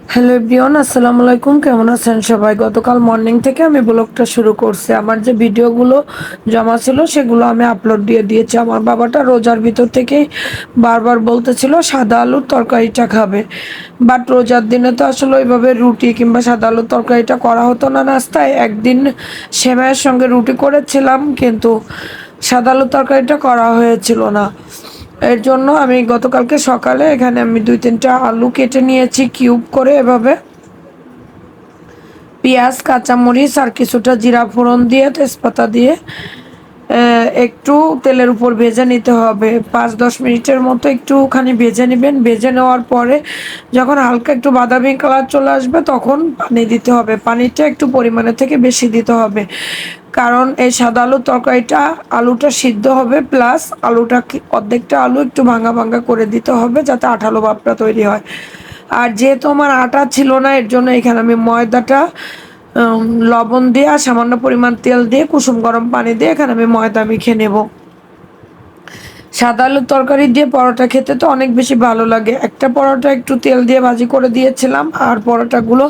Hello everyone, আসসালামু আলাইকুম। কেমন আছেন সবাই? গতকাল মর্নিং থেকে আমি ব্লগটা শুরু করছি। আমার যে ভিডিওগুলো জমা ছিল সেগুলো আমি আপলোড দিয়ে দিয়েছি। আমার বাবাটা রোজার ভিতর থেকেই বারবার বলতেছিল সাদা আলুর তরকারিটা খাবে, বাট রোজার দিনে তো আসলে ওইভাবে রুটি কিংবা সাদা আলুর তরকারিটা করা হতো না নাস্তায়। একদিন সেমাইয়ের সঙ্গে রুটি করেছিলাম, কিন্তু সাদা আলুর তরকারিটা করা হয়েছিল না। এর জন্য আমি গতকালকে সকালে এখানে আমি 2-3টা আলু কেটে নিয়েছি কিউব করে, এভাবে পেঁয়াজ, কাঁচামরিচ আর কিছুটা জিরা ফোড়ন দিয়ে, তেজপাতা দিয়ে একটু তেলের উপর ভেজে নিতে হবে। 5-10 মিনিটের মতো একটুখানি ভেজে নেবেন। ভেজে নেওয়ার পরে যখন হালকা একটু বাদামি কালার চলে আসবে তখন পানি দিতে হবে। পানিটা একটু পরিমাণের থেকে বেশি দিতে হবে, কারণ এই সাদা আলুর তরকারিটা আলুটা সিদ্ধ হবে, প্লাস আলুটা অর্ধেকটা আলু একটু ভাঙা ভাঙা করে দিতে হবে যাতে আঠালো ভাবটা তৈরি হয়। আর যেহেতু আমার আটা ছিল না, এর জন্য এখানে আমি ময়দাটা লবণ দিয়ে আর সামান্য পরিমাণ তেল দিয়ে কুসুম গরম পানি দিয়ে এখানে আমি ময়দা মেখে নেব। সাদা আলুর তরকারি দিয়ে পরোটা খেতে তো অনেক বেশি ভালো লাগে। একটা পরোটা একটু তেল দিয়ে ভাজি করে দিয়েছিলাম, আর পরোটাগুলো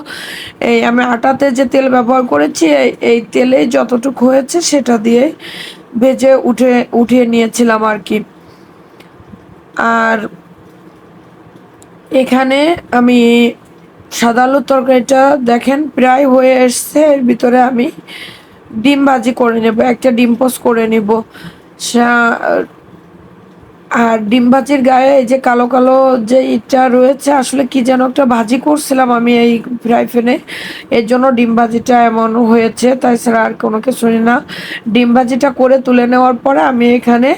এই আমি আটাতে যে তেল ব্যবহার করেছি এই তেলেই যতটুকু হয়েছে সেটা দিয়ে ভেজে উঠিয়ে নিয়েছিলাম আর কি। আর এখানে আমি সাদা আলুর তরকারিটা দেখেন প্রায় হয়ে এসছে। এর ভিতরে আমি ডিম ভাজি করে নেব, একটা ডিম পোস্ট করে নেব। আর ডিম ভাজির গায়ে এই যে কালো কালো যে ইটা রয়েছে, আসলে কি যেন একটা ভাজি করছিলাম আমি এই ফ্রাই প্যানে, এর জন্য ডিম ভাজিটা এমন হয়েছে, তাই ছাড়া আর কোনো কিছু না। ডিম ভাজিটা করে তুলে নেওয়ার পরে আমি এখানে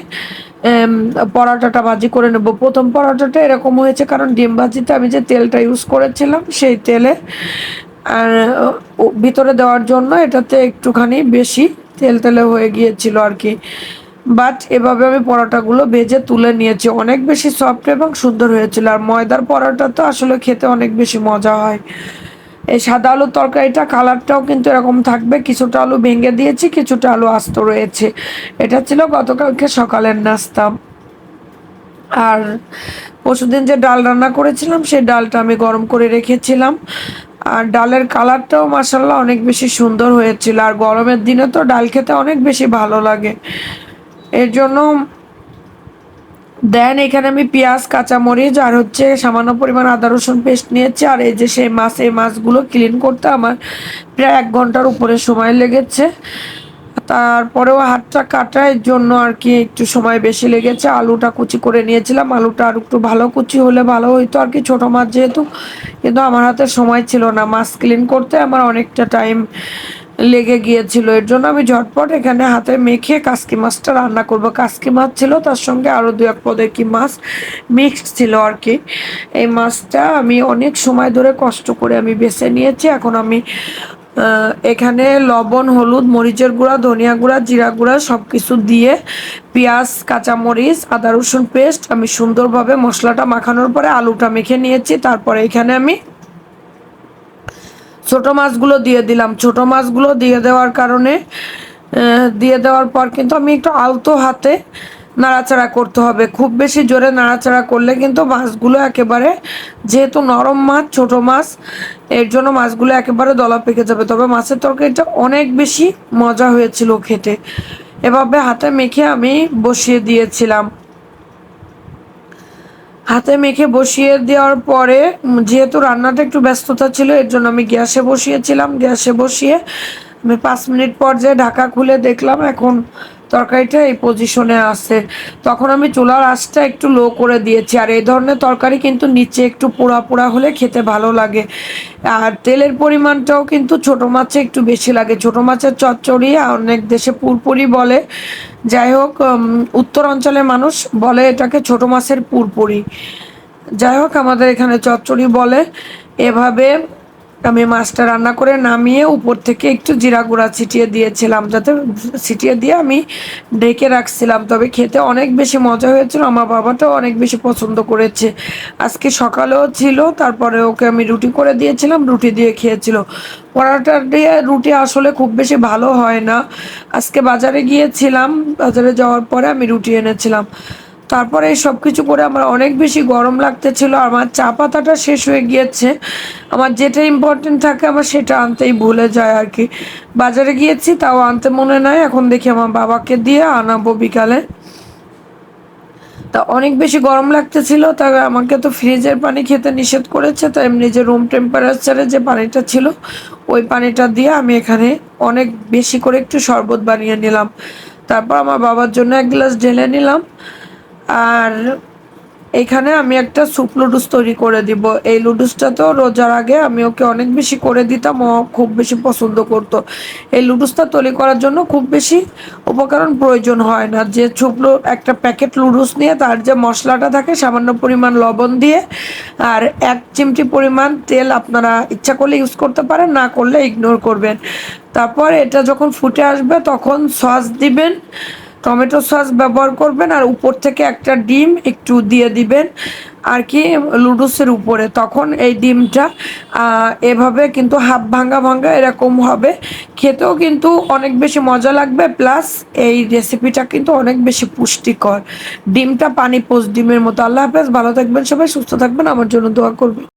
পরোটাটা ভাজি করে নেব। প্রথম পরোটাটা এরকম হয়েছে কারণ ডিম ভাজিতে আমি যে তেলটা ইউজ করেছিলাম সেই তেলে আর ভিতরে দেওয়ার জন্য এটাতে একটুখানি বেশি তেল তেলে হয়ে গিয়েছিল আর কি। বাট এভাবে আমি পরোটাগুলো ভেজে তুলে নিয়েছি, অনেক বেশি সফট এবং সুন্দর হয়েছিল। আর ময়দার পরোটা তো আসলে খেতে অনেক বেশি মজা হয়। এই সাদা আলুর তরকারিটা কালারটাও কিন্তু এরকম থাকবে, কিছুটা আলু ভেঙে দিয়েছি, কিছুটা আলু আস্ত রয়েছে। এটা ছিল গতকালকে সকালের নাস্তা। আর পরশুদিন যে ডাল রান্না করেছিলাম সেই ডালটা আমি গরম করে রেখেছিলাম। আর ডালের কালারটাও মাশাআল্লাহ অনেক বেশি সুন্দর হয়েছিল। আর গরমের দিনে তো ডাল খেতে অনেক বেশি ভালো লাগে। এর জন্য দেন এখানে আমি পেঁয়াজ, কাঁচামরিচ আর হচ্ছে সামান্য পরিমাণ আদা রসুন পেস্ট নিয়েছি। আর এই যে সেই মাছ, এই মাছগুলো ক্লিন করতে আমার প্রায় 1 ঘন্টার উপরে সময় লেগেছে। তারপরেও হাতটা কাটার জন্য আর কি একটু সময় বেশি লেগেছে। আলুটা কুচি করে নিয়েছিলাম, আলুটা আর একটু ভালো কুচি হলে ভালো হইতো আর কি, ছোট মাছ যেহেতু। কিন্তু আমার হাতে সময় ছিল না, মাছ ক্লিন করতে আমার অনেকটা টাইম লেগে গিয়েছিল। এর জন্য আমি ঝটপট এখানে হাতে মেখে কাসকি মাছটা রান্না করব। কাসকি মাছ ছিল, তার সঙ্গে আরও 2-1 পদের কি মাছ মিক্সড ছিল আর কি। এই মাছটা আমি অনেক সময় ধরে কষ্ট করে আমি বেছে নিয়েছি। এখন আমি এখানে লবণ, হলুদ, মরিচের গুঁড়া, ধনিয়া গুঁড়া, জিরা গুঁড়া সব কিছু দিয়ে পেঁয়াজ, কাঁচামরিচ, আদা রসুন পেস্ট আমি সুন্দরভাবে মশলাটা মাখানোর পরে আলুটা মেখে নিয়েছি। তারপরে এখানে আমি ছোট মাছগুলো দিয়ে দিলাম। ছোট মাছগুলো দিয়ে দেওয়ার কারণে দিয়ে দেওয়ার পর কিন্তু আমি একটু আলতো হাতে নাড়াচাড়া করতে হবে। খুব বেশি জোরে নাড়াচাড়া করলে কিন্তু মাছগুলো একেবারে, যেহেতু নরম মাছ, ছোট মাছ, এর জন্য মাছগুলো একেবারে দলা পেকে যাবে। তবে মাছের তরকারিটা অনেক বেশি মজা হয়েছিল খেতে। এভাবে হাতে মেখে আমি বসিয়ে দিয়েছিলাম। হাতে মেখে বসিয়ে দেওয়ার পরে যেহেতু রান্নাটা একটু ব্যস্ততা ছিল, এর জন্য আমি গ্যাসে বসিয়েছিলাম। গ্যাসে বসিয়ে আমি 5 মিনিট পর যে ঢাকা খুলে দেখলাম এখন তরকারিটা এই পজিশনে আছে। তখন আমি চুলার আঁচটা একটু লো করে দিয়েছি। আর এই ধরনের তরকারি কিন্তু নিচে একটু পোড়া পোড়া হলে খেতে ভালো লাগে। আর তেলের পরিমাণটাও কিন্তু ছোট মাছে একটু বেশি লাগে। ছোট মাছের চচ্চড়ি অনেক দেশে পুরপুরি বলে, যাই হোক উত্তর অঞ্চলের মানুষ বলে এটাকে ছোট মাছের পুরপুরি। যাই হোক আমাদের এখানে চচ্চড়ি বলে। এভাবে আমি মাছটা রান্না করে নামিয়ে উপর থেকে একটু জিরা গুঁড়া ছিটিয়ে দিয়েছিলাম, যাতে ছিটিয়ে দিয়ে আমি ঢেকে রাখছিলাম। তবে খেতে অনেক বেশি মজা হয়েছিল, আমার বাবাটাও অনেক বেশি পছন্দ করেছে। আজকে সকালেও ছিল, তারপরে ওকে আমি রুটি করে দিয়েছিলাম, রুটি দিয়ে খেয়েছিল। পরোটা দিয়ে রুটি আসলে খুব বেশি ভালো হয় না। আজকে বাজারে গিয়েছিলাম, বাজারে যাওয়ার পরে আমি রুটি এনেছিলাম। তারপরে এই সবকিছু করে আমার অনেক বেশি গরম লাগতেছিল। আমার চা পাতাটা শেষ হয়ে গিয়েছে। আমার যেটা ইম্পর্টেন্ট থাকে আমার সেটা আনতেই ভুলে যায় আরকি। বাজারে গিয়েছি তাও আনতে মনে নাই। এখন দেখি আমার বাবাকে দিয়ে আনাবো বিকালে। তা অনেক বেশি গরম লাগতেছিল। তবে আমাকে তো ফ্রিজের পানি খেতে নিষেধ করেছে। তাই এমনি যে রুম টেম্পারেচারে যে পানিটা ছিল, ওই পানিটা দিয়ে আমি এখানে অনেক বেশি করে একটু শরবত বানিয়ে নিলাম। তারপর আমার বাবার জন্য ১ গ্লাস ঢেলে নিলাম। আর এখানে আমি একটা স্যুপ নুডলস তৈরি করে দিব। এই নুডলসটা তো রোজার আগে আমি ওকে অনেক বেশি করে দিতাম, ও খুব বেশি পছন্দ করতো। এই নুডলসটা তৈরি করার জন্য খুব বেশি উপকরণ প্রয়োজন হয় না। যে একটা প্যাকেট নুডলস নিয়ে তার যে মশলাটা থাকে সামান্য পরিমাণ লবণ দিয়ে আর ১ চিমটি পরিমাণ তেল আপনারা ইচ্ছা করলে ইউজ করতে পারেন, না করলে ইগনোর করবেন। তারপর এটা যখন ফুটে আসবে তখন সস দিবেন, টমেটো সস ব্যবহার করবেন আর উপর থেকে একটা ডিম একটু দিয়ে দিবেন আর কি লুডুসের উপরে। তখন এই ডিমটা এভাবে কিন্তু হাফ ভাঙ্গা ভাঙ্গা এরকম হবে। খেতেও কিন্তু অনেক বেশি মজা লাগবে, প্লাস এই রেসিপিটা কিন্তু অনেক বেশি পুষ্টিকর। ডিমটা পানি পোস্ট ডিমের মতো। আল্লাহ হাফেজ, ভালো থাকবেন সবাই, সুস্থ থাকবেন, আমার জন্য দোয়া করবেন।